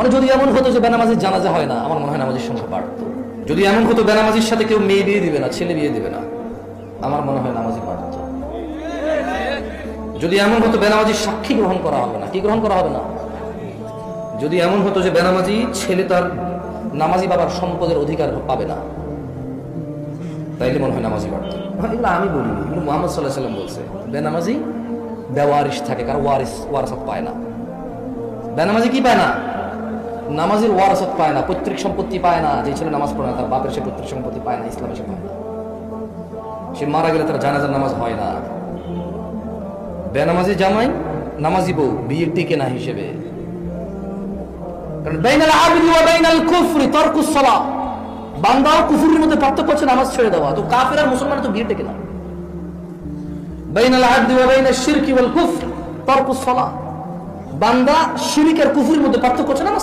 মানে যদি এমন হতো যে বেনামাজির জানাজা হয় না, আমার মনে হয় নামাজের সংখ্যা বাড়তো। যদি এমন হতো বেনামাজির সাথে কেউ মেয়ে বিয়ে দিবে না, ছেলে বিয়ে দিবে না, আমার মনে হয় নামাজি বাড়তো। যদি এমন হতো বেনামাজির সাক্ষী গ্রহণ করা হবে না, কি গ্রহণ করা হবে না, যদি এমন হতো যে বেনামাজি ছেলে তার নামাজি বাবার সম্পদের অধিকার পাবে না, তাইলে মনে হয় নামাজি বাড়তো। এগুলো আমি বলিনি, এগুলো মুহাম্মদ সাল্লাল্লাহু আলাইহি ওয়াসাল্লাম বলছে। বেনামাজি বেওয়ারিশ থাকে, কারণ ওয়ারাসাত পায় না। বেনামাজি কি পায় না? নামাজের ওয়ারাসাত পায় না, পৈতৃক সম্পত্তি পায় না। যে ছেলে নামাজ পড়ে না তার বাপের সে পৈতৃক সম্পত্তি পায় না, ইসলামে সে পায় না। সে মারা গেলে তার জানাজার নামাজ হয় না। বেনামাজি জামাই নামাজি বউ বিয়ের টিকে না হিসেবে। কারণ বাইনাল আবদি ওয়া বাইনাল কুফরি তারকুস সালাহ, বান্দা ও কুফরের মধ্যে পার্থক্য হচ্ছে নামাজ ছেড়ে দেওয়া। তো কাফের আর মুসলমানের তো বিয়ে টিকে না। বাইনাল আবদি ওয়া বাইনাশ শিরকি ওয়াল কুফর তারকুস সালাহ, বান্দা শিরক আর কুফরের মধ্যে পার্থক্য হচ্ছে নামাজ